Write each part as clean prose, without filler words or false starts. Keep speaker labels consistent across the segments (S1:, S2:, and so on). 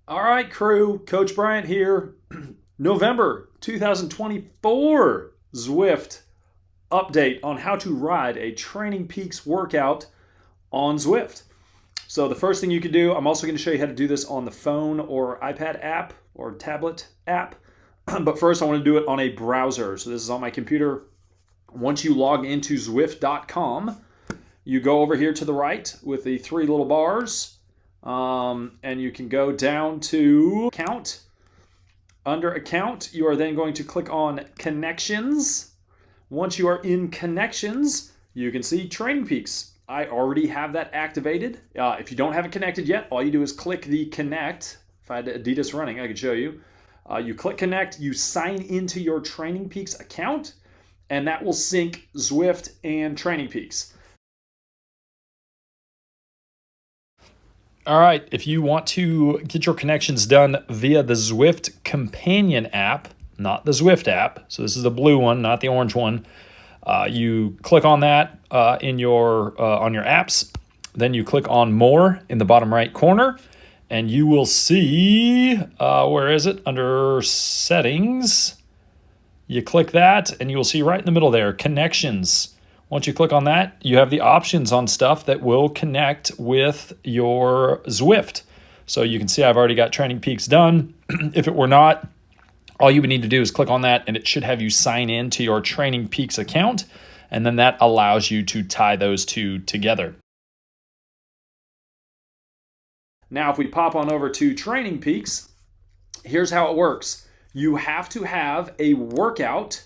S1: All right, crew. Coach Bryant here. November 2024 Zwift update on how to ride a TrainingPeaks workout on Zwift. So the first thing you can do, I'm also going to show you how to do this on the phone or iPad app or tablet app. But first I want to do it on a browser. So this is on my computer. Once you log into Zwift.com, you go over here to the right with the three little bars. And you can go down to account. Under account, you are then going to click on connections. Once you are in connections, you can see TrainingPeaks. I already have that activated. If you don't have it connected yet, all you do is click the connect. If I had Adidas running, I could show you. You click connect, you sign into your TrainingPeaks account, and that will sync Zwift and TrainingPeaks. All right, if you want to get your connections done via the Zwift companion app, not the Zwift app, so this is the blue one, not the orange one, you click on that on your apps, then you click on more in the bottom right corner, and you will see, where is it? Under settings, you click that, and you will see right in the middle there, connections. Once you click on that, you have the options on stuff that will connect with your Zwift. So you can see I've already got TrainingPeaks done. If it were not, all you would need to do is click on that and it should have you sign in to your TrainingPeaks account. And then that allows you to tie those two together. Now, if we pop on over to TrainingPeaks, here's how it works. You have to have a workout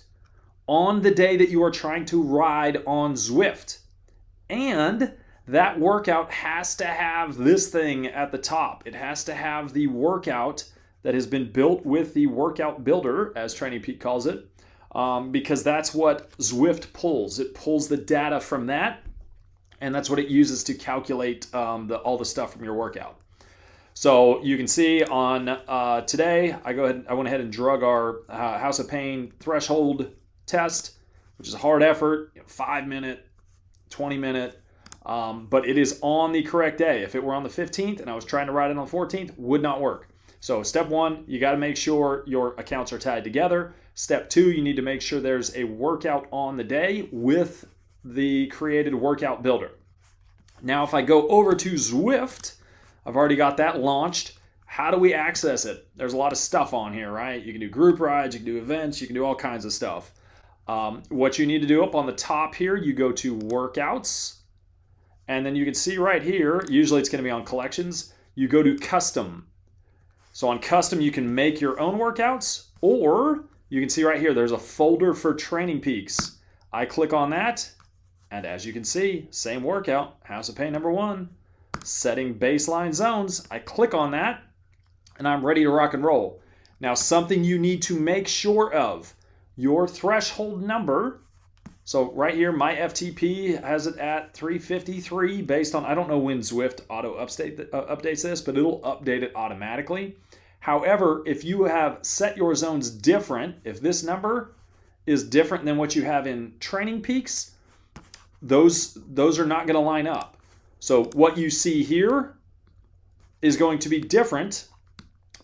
S1: on the day that you are trying to ride on Zwift. And that workout has to have this thing at the top. It has to have the workout that has been built with the workout builder, as TrainingPeaks calls it, because that's what Zwift pulls. It pulls the data from that, and that's what it uses to calculate all the stuff from your workout. So you can see on today, I went ahead and drug our House of Pain threshold test, which is a hard effort, 5 minute, 20 minute, but it is on the correct day. If it were on the 15th and I was trying to ride it on the 14th, would not work. So step one, you got to make sure your accounts are tied together. Step two, you need to make sure there's a workout on the day with the created workout builder. Now, if I go over to Zwift, I've already got that launched. How do we access it? There's a lot of stuff on here, right? You can do group rides, you can do events, you can do all kinds of stuff. What you need to do up on the top here, you go to workouts, and then you can see right here, usually it's going to be on collections, you go to custom. So on custom, you can make your own workouts, or you can see right here, there's a folder for TrainingPeaks. I click on that, and as you can see, same workout, House of Pain number 1, setting baseline zones. I click on that, and I'm ready to rock and roll. Now, something you need to make sure of, your threshold number. So right here, my FTP has it at 353 based on, I don't know when Zwift auto updates this, but it'll update it automatically. However, if you have set your zones different, if this number is different than what you have in TrainingPeaks, those are not going to line up. So what you see here is going to be different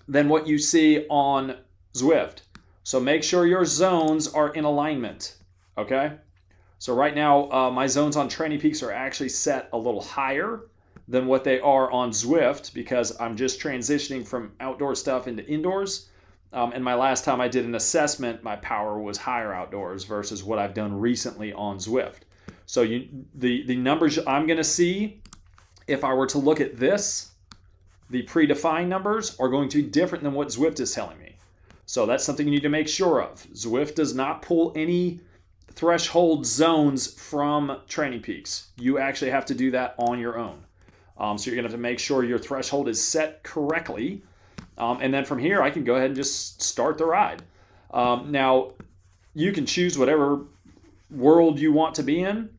S1: than what you see on Zwift. So make sure your zones are in alignment, okay? So right now, my zones on TrainingPeaks are actually set a little higher than what they are on Zwift because I'm just transitioning from outdoor stuff into indoors. And my last time I did an assessment, my power was higher outdoors versus what I've done recently on Zwift. So the numbers I'm going to see, if I were to look at this, the predefined numbers are going to be different than what Zwift is telling me. So that's something you need to make sure of. Zwift does not pull any threshold zones from TrainingPeaks. You actually have to do that on your own. So you're going to have to make sure your threshold is set correctly. And then from here, I can go ahead and just start the ride. Now, you can choose whatever world you want to be in.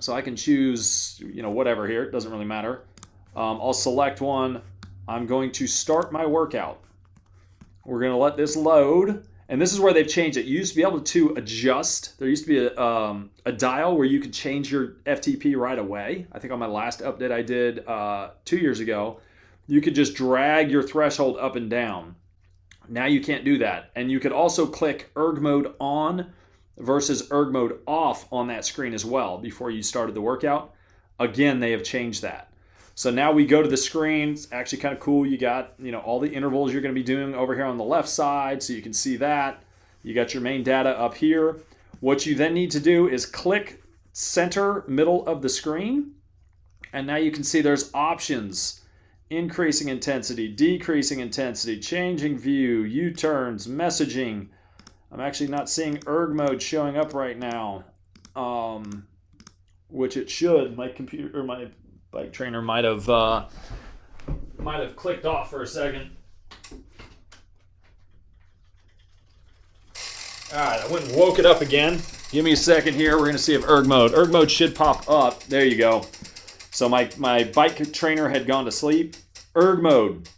S1: So I can choose, whatever here. It doesn't really matter. I'll select one. I'm going to start my workout. We're going to let this load. And this is where they've changed it. You used to be able to adjust. There used to be a dial where you could change your FTP right away. I think on my last update I did 2 years ago, you could just drag your threshold up and down. Now you can't do that. And you could also click erg mode on versus erg mode off on that screen as well before you started the workout. Again, they have changed that. So now we go to the screen. It's actually kind of cool. You got, all the intervals you're going to be doing over here on the left side, so you can see that. You got your main data up here. What you then need to do is click center middle of the screen. And now you can see there's options. Increasing intensity, decreasing intensity, changing view, U-turns, messaging. I'm actually not seeing erg mode showing up right now, which it should. My computer or my bike trainer might have clicked off for a second. All right, I went and woke it up again. Give me a second here. We're going to see if erg mode should pop up. There you go. So my bike trainer had gone to sleep. Erg mode,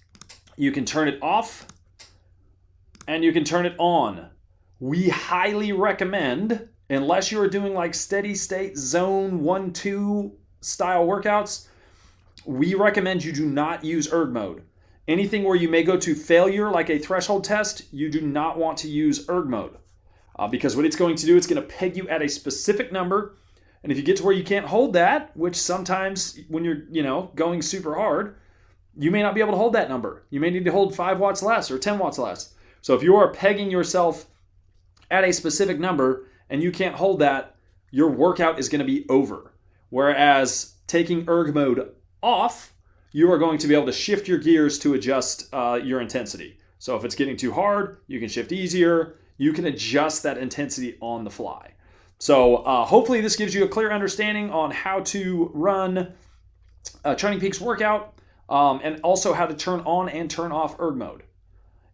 S1: you can turn it off and you can turn it on. We highly recommend, unless you are doing like steady state zone 1-2 style workouts, we recommend you do not use erg mode. Anything where you may go to failure, like a threshold test, you do not want to use erg mode because what it's going to do, it's going to peg you at a specific number. And if you get to where you can't hold that, which sometimes when you're, going super hard, you may not be able to hold that number. You may need to hold 5 watts less or 10 watts less. So if you are pegging yourself at a specific number and you can't hold that, your workout is going to be over. Whereas taking erg mode off, you are going to be able to shift your gears to adjust your intensity. So if it's getting too hard, you can shift easier. You can adjust that intensity on the fly. So hopefully this gives you a clear understanding on how to run a TrainingPeaks workout and also how to turn on and turn off erg mode.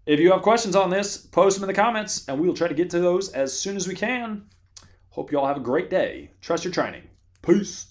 S1: If you have questions on this, post them in the comments and we will try to get to those as soon as we can. Hope you all have a great day. Trust your training. Peace.